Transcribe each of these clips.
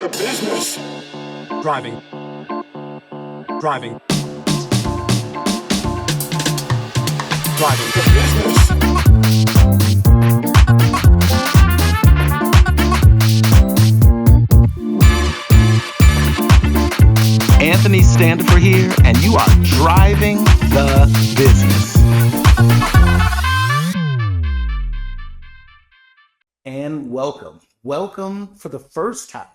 the business. Driving. Driving. Driving. The business. Anthony Standifer here, and you are driving the business. And welcome for the first time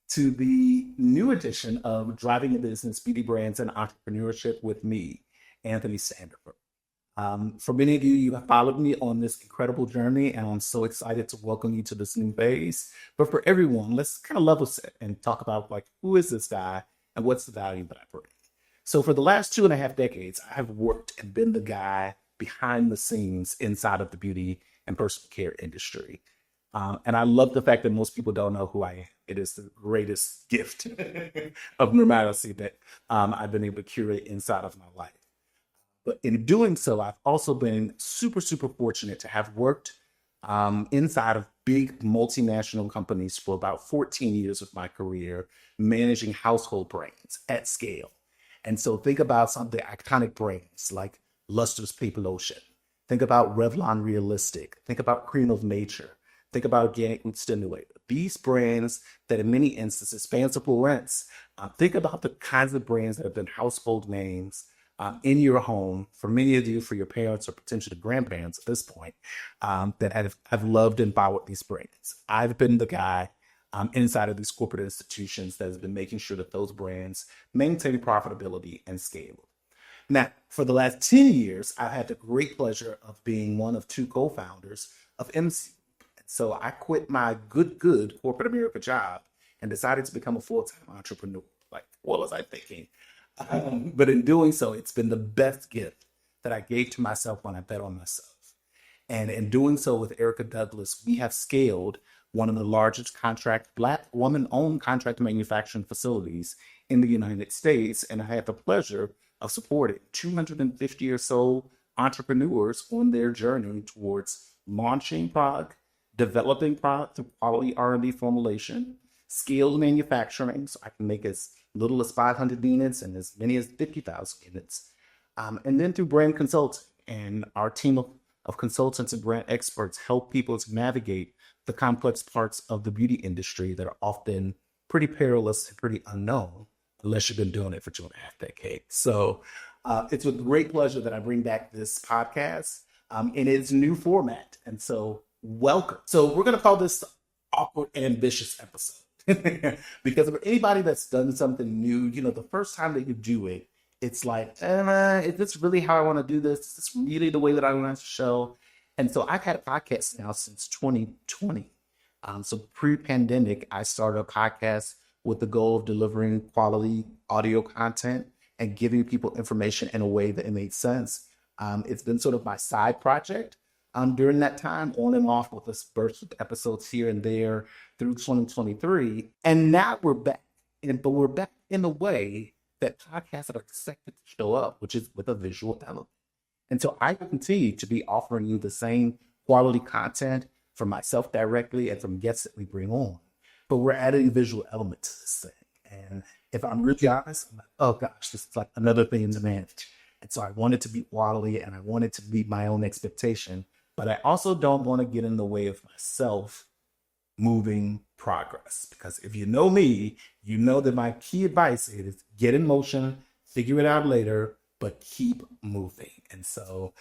to the new edition of Driving a Business, Beauty Brands, and Entrepreneurship with me, Anthony Standifer. For many of you, you have followed me on this incredible journey, and I'm so excited to welcome you to this new phase. But for everyone, let's kind of level set and talk about who is this guy and what's the value that I bring. So for the last 2.5 decades, I've worked and been the guy behind the scenes inside of the beauty and personal care industry. And I love the fact that most people don't know who I am. It is the greatest gift of normalcy that I've been able to curate inside of my life. But in doing so, I've also been super fortunate to have worked inside of big multinational companies for about 14 years of my career, managing household brands at scale. And so think about some of the iconic brands like Luster's Paper Lotion. Think about Revlon Realistic. Think about Cream of Nature. Think about Organic Root Stimulator. These brands that in many instances span rents. Think about the kinds of brands that have been household names in your home, for many of you, for your parents or potentially grandparents at this point, that have loved and followed these brands. I've been the guy inside of these corporate institutions that has been making sure that those brands maintain profitability and scale. Now, for the last 10 years, I've had the great pleasure of being one of 2 co-founders of MC. So I quit my good corporate America job and decided to become a full-time entrepreneur. What was I thinking? But in doing so, it's been the best gift that I gave to myself when I bet on myself. And in doing so with Erica Douglas, we have scaled one of the largest Black woman-owned contract manufacturing facilities in the United States. And I had the pleasure of supporting 250 or so entrepreneurs on their journey towards launching product, developing product through quality R&D formulation, scaled manufacturing, so I can make as little as 500 units and as many as 50,000 units. And then through brand consulting, and our team of consultants and brand experts help people to navigate the complex parts of the beauty industry that are often pretty perilous and pretty unknown, unless you've been doing it for 2.5 decades. So it's with great pleasure that I bring back this podcast in its new format. And so welcome. So we're going to call this awkward and ambitious episode. Because for anybody that's done something new, the first time that you do it, it's like, is this really how I want to do this? Is this really the way that I want to show? And so I've had a podcast now since 2020. So pre-pandemic, I started a podcast with the goal of delivering quality audio content and giving people information in a way that it made sense. It's been sort of my side project during that time, on and off with this burst of episodes here and there through 2023. And now we're back. But we're back in a way that podcasts are expected to show up, which is with a visual element. And so I continue to be offering you the same quality content from myself directly and from guests that we bring on. But we're adding a visual element to this thing. And if I'm really honest, I'm like, oh gosh, this is like another thing to manage. And so I want it to be quality and I want it to be my own expectation. But I also don't want to get in the way of myself moving progress. Because if you know me, you know that my key advice is get in motion, figure it out later, but keep moving. And so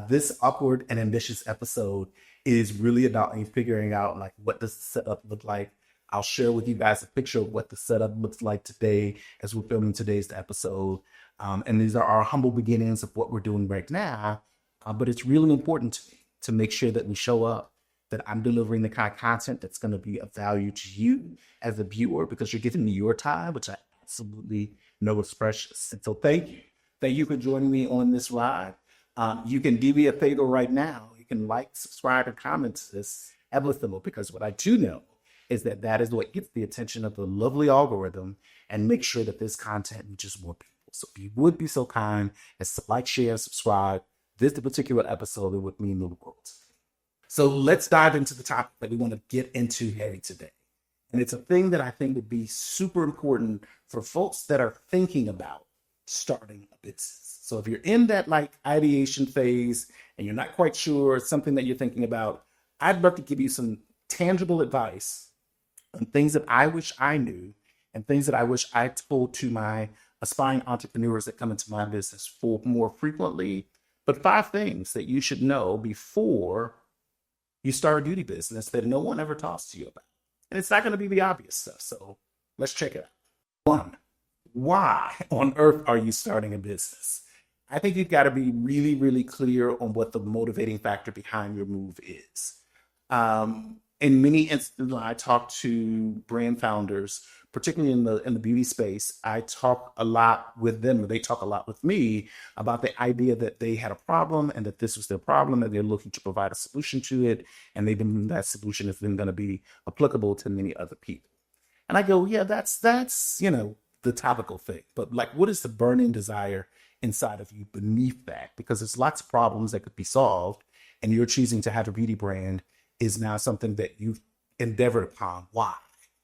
this awkward and ambitious episode is really about me figuring out what does the setup look like. I'll share with you guys a picture of what the setup looks like today as we're filming today's episode. And these are our humble beginnings of what we're doing right now. But it's really important to me to make sure that we show up, that I'm delivering the kind of content that's going to be of value to you as a viewer, because you're giving me your time, which I absolutely know is precious. And so thank you. Thank you for joining me on this ride. You can do me a favor right now. You can subscribe, and comment to this episode, because what I do know is that is what gets the attention of the lovely algorithm and make sure that this content reaches more people. So if you would be so kind as to share, subscribe, this particular episode, it would mean the world. So let's dive into the topic that we want to get into today. And it's a thing that I think would be super important for folks that are thinking about starting a business. So if you're in that like ideation phase and you're not quite sure it's something that you're thinking about, I'd love to give you some tangible advice on things that I wish I knew and things that I wish I told to my aspiring entrepreneurs that come into my business for more frequently. But 5 things that you should know before you start a beauty business that no one ever talks to you about. And it's not going to be the obvious stuff. So let's check it out. One, why on earth are you starting a business? I think you've got to be really, really clear on what the motivating factor behind your move is. In many instances, when I talk to brand founders, particularly in the beauty space, I talk a lot with them. They talk a lot with me about the idea that they had a problem and that this was their problem, and they're looking to provide a solution to it, and that solution is then going to be applicable to many other people. And I go, yeah, that's the topical thing. But like, what is the burning desire inside of you beneath that? Because there's lots of problems that could be solved, and you're choosing to have a beauty brand is now something that you've endeavored upon. Why?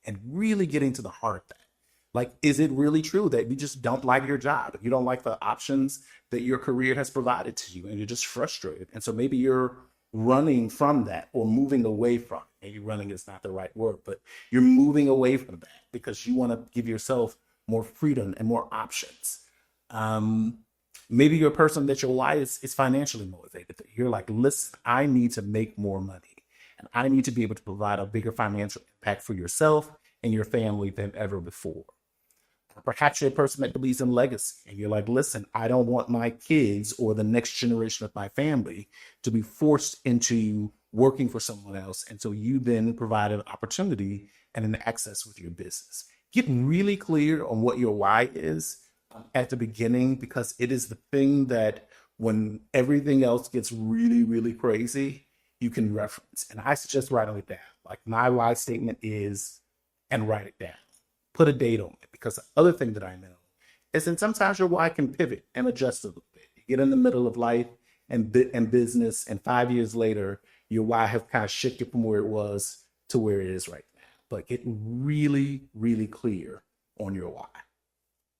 And really getting to the heart of that. Like, is it really true that you just don't like your job? You don't like the options that your career has provided to you, and you're just frustrated. And so maybe you're running from that or moving away from it. Maybe running is not the right word, but you're moving away from that because you want to give yourself more freedom and more options. Maybe you're a person that your why is financially motivated. You're like, listen, I need to make more money. And I need to be able to provide a bigger financial impact for yourself and your family than ever before. Perhaps you're a person that believes in legacy and you're like, listen, I don't want my kids or the next generation of my family to be forced into working for someone else. And so you then provide an opportunity and an access with your business. Get really clear on what your why is at the beginning, because it is the thing that when everything else gets really, really crazy, you can reference. And I suggest writing it down. Like my why statement is, and write it down. Put a date on it. Because the other thing that I know is that sometimes your why can pivot and adjust a little bit. You get in the middle of life and business, and 5 years later, your why has kind of shifted from where it was to where it is right now. But get really, really clear on your why.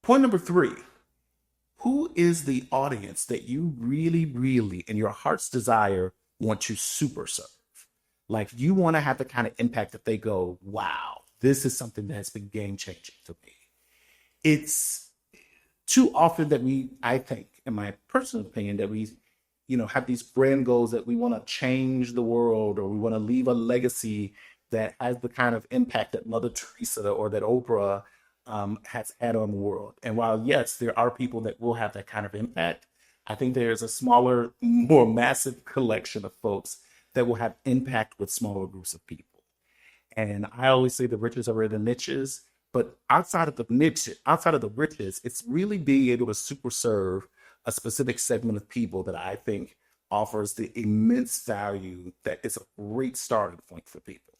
Point number 3, who is the audience that you really, really, in your heart's desire, want to super serve? Like you want to have the kind of impact that they go, wow, this is something that's been game changing to me. It's too often that I think, in my personal opinion, that we, have these brand goals that we want to change the world or we want to leave a legacy that has the kind of impact that Mother Teresa or that Oprah has had on the world. And while, yes, there are people that will have that kind of impact, I think there's a smaller, more massive collection of folks that will have impact with smaller groups of people. And I always say the riches are in the niches, but outside of the riches, it's really being able to super serve a specific segment of people that I think offers the immense value that is a great starting point for people.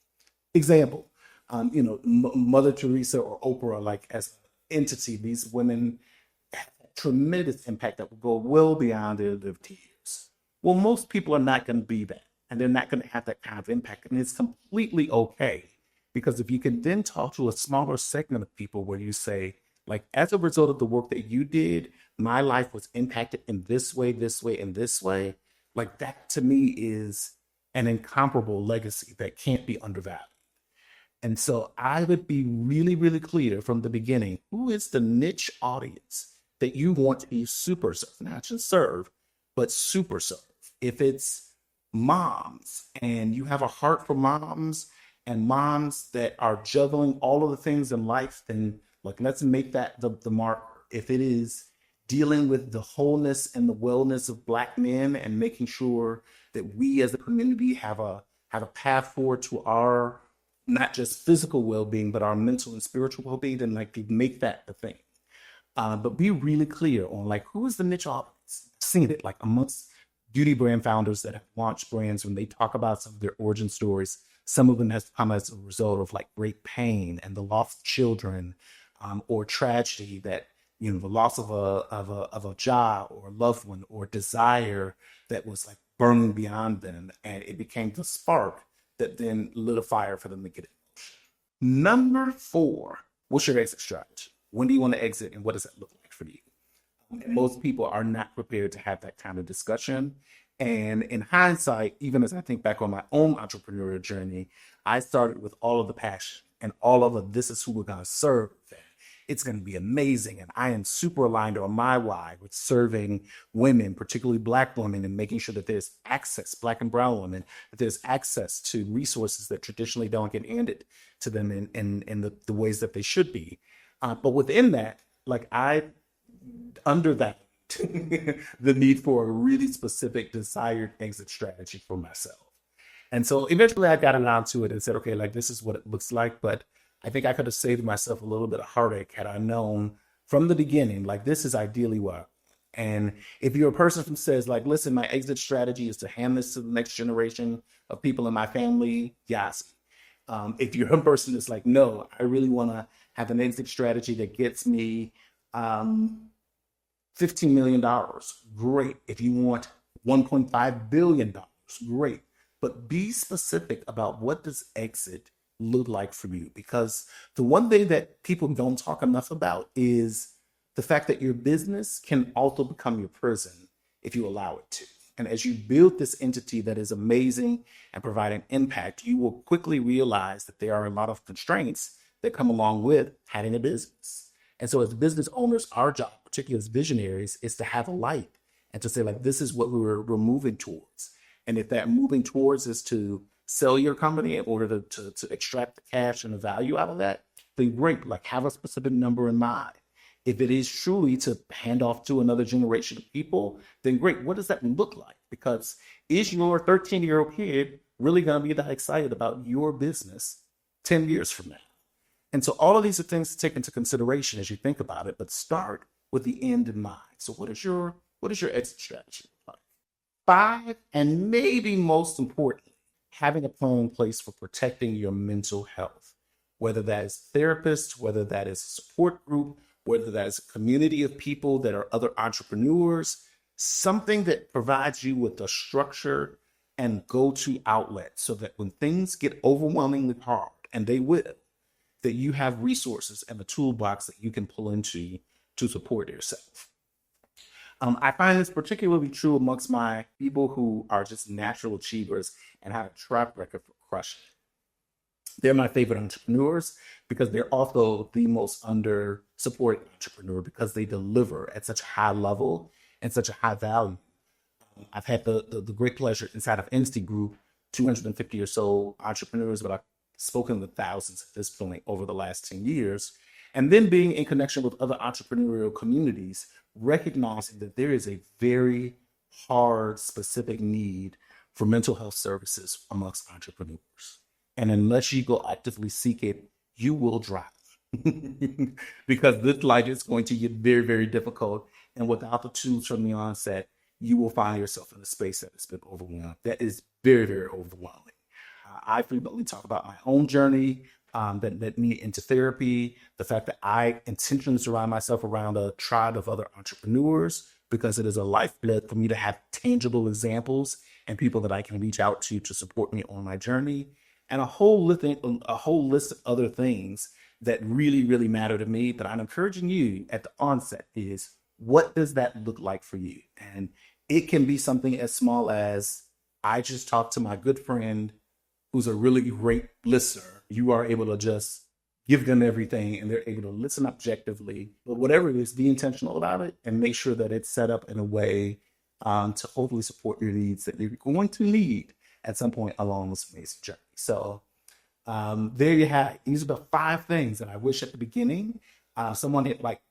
Example, Mother Teresa or Oprah, like as an entity, these women have tremendous impact that will go well beyond their lived years. Well, most people are not going to be that, and they're not going to have that kind of impact, and it's completely okay. Because if you can then talk to a smaller segment of people where you say, like, as a result of the work that you did, my life was impacted in this way, and this way, like that to me is an incomparable legacy that can't be undervalued. And so I would be really, really clear from the beginning, who is the niche audience that you want to be super serve, not just serve, but super serve. If it's moms and you have a heart for moms and moms that are juggling all of the things in life, then like, let's make that the marker. If it is dealing with the wholeness and the wellness of Black men and making sure that we as a community have a path forward to our not just physical well-being, but our mental and spiritual well-being, then like make that the thing. But be really clear on like, who is the niche audience? I've seen it like amongst beauty brand founders that have launched brands. When they talk about some of their origin stories, some of them has come as a result of like great pain and the loss of children, or tragedy, that the loss of a job or a loved one or desire that was like burning beyond them, and it became the spark that then lit a fire for them to get it. Number 4, what's your exit strategy? When do you want to exit and what does that look like for you? And most people are not prepared to have that kind of discussion. And in hindsight, even as I think back on my own entrepreneurial journey, I started with all of the passion and all of the this is who we're going to serve. It's going to be amazing. And I am super aligned on my why with serving women, particularly Black women, and making sure that there's access, Black and brown women, that there's access to resources that traditionally don't get handed to them in the ways that they should be. But within that, like under that, the need for a really specific desired exit strategy for myself. And so eventually I got around to it and said, okay, like this is what it looks like. But I think I could have saved myself a little bit of heartache had I known from the beginning, like this is ideally what. And if you're a person who says like, listen, my exit strategy is to hand this to the next generation of people in my family, yes. If you're a person that's like, no, I really want to have an exit strategy that gets me $15 million, great. If you want $1.5 billion, great. But be specific about what does exit look like for you? Because the one thing that people don't talk enough about is the fact that your business can also become your prison if you allow it to. And as you build this entity that is amazing and providing impact, you will quickly realize that there are a lot of constraints that come along with having a business. And so as business owners, our job, particularly as visionaries, is to have a light and to say like, this is what we're moving towards. And if that moving towards is to sell your company in order to extract the cash and the value out of that, then great, like have a specific number in mind. If it is truly to hand off to another generation of people, then great, what does that look like? Because is your 13-year-old kid really going to be that excited about your business 10 years from now? And so all of these are things to take into consideration as you think about it, but start with the end in mind. So what is your exit strategy like? 5, and maybe most importantly, having a plan in place for protecting your mental health, whether that is therapists, whether that is a support group, whether that is a community of people that are other entrepreneurs, something that provides you with a structure and go-to outlet so that when things get overwhelmingly hard, and they will, that you have resources and a toolbox that you can pull into to support yourself. I find this particularly true amongst my people who are just natural achievers and have a track record for crushing. They're my favorite entrepreneurs because they're also the most under supported entrepreneur because they deliver at such a high level and such a high value. I've had the great pleasure inside of Insty Group, 250 or so entrepreneurs, but I've spoken with thousands at this point over the last 10 years. And then being in connection with other entrepreneurial communities, recognizing that there is a very hard, specific need for mental health services amongst entrepreneurs. And unless you go actively seek it, you will drop. Because this life is going to get very, very difficult. And without the tools from the onset, you will find yourself in a space that has been overwhelmed. That is very, very overwhelming. I frequently talk about my own journey that led me into therapy, the fact that I intentionally surround myself around a tribe of other entrepreneurs because it is a lifeblood for me to have tangible examples and people that I can reach out to support me on my journey, and a whole list of other things that really, really matter to me that I'm encouraging you at the onset is, what does that look like for you? And it can be something as small as, I just talked to my good friend who's a really great listener. You are able to just give them everything and they're able to listen objectively. But whatever it is, be intentional about it and make sure that it's set up in a way to hopefully support your needs that you're going to need at some point along this amazing journey. So there you have it. These are the 5 things that I wish at the beginning someone had like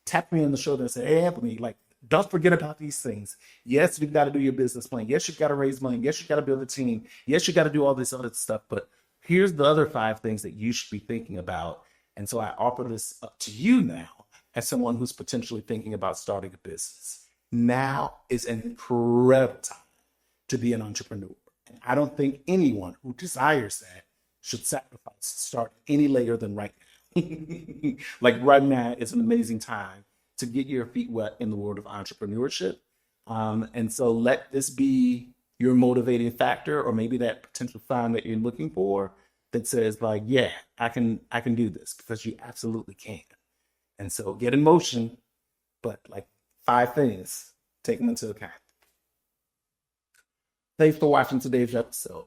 tapped me on the shoulder and said, hey, Anthony, like, don't forget about these things. Yes, you've got to do your business plan. Yes, you've got to raise money. Yes, you've got to build a team. Yes, you got to do all this other stuff. But here's the other 5 things that you should be thinking about. And so I offer this up to you now as someone who's potentially thinking about starting a business. Now is an incredible time to be an entrepreneur. And I don't think anyone who desires that should sacrifice start any later than right now. Like right now is an amazing time to get your feet wet in the world of entrepreneurship. And so let this be your motivating factor, or maybe that potential sign that you're looking for, that says like, yeah, I can do this, because you absolutely can. And so get in motion, but like 5 things, take them into account. Thanks for watching today's episode.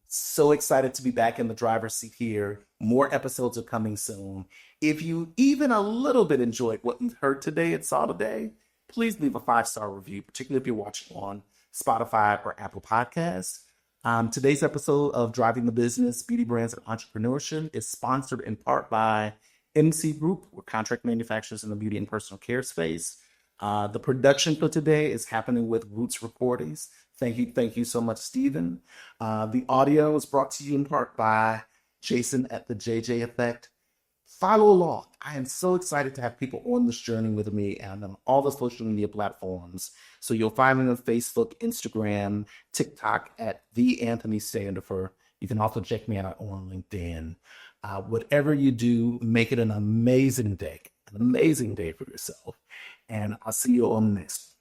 So excited to be back in the driver's seat here. More episodes are coming soon. If you even a little bit enjoyed what you've heard today and saw today, please leave a 5-star review, particularly if you're watching on Spotify or Apple Podcasts. Today's episode of Driving the Business, Beauty Brands and Entrepreneurship is sponsored in part by MC Group. We're contract manufacturers in the beauty and personal care space. The production for today is happening with Roots Recordings. Thank you so much, Stephen. The audio is brought to you in part by Jason at the JJ Effect. Follow along. I am so excited to have people on this journey with me and on all the social media platforms. So you'll find me on Facebook, Instagram, TikTok at the Anthony Standifer. You can also check me out on LinkedIn. Whatever you do, make it an amazing day for yourself. And I'll see you on the next one.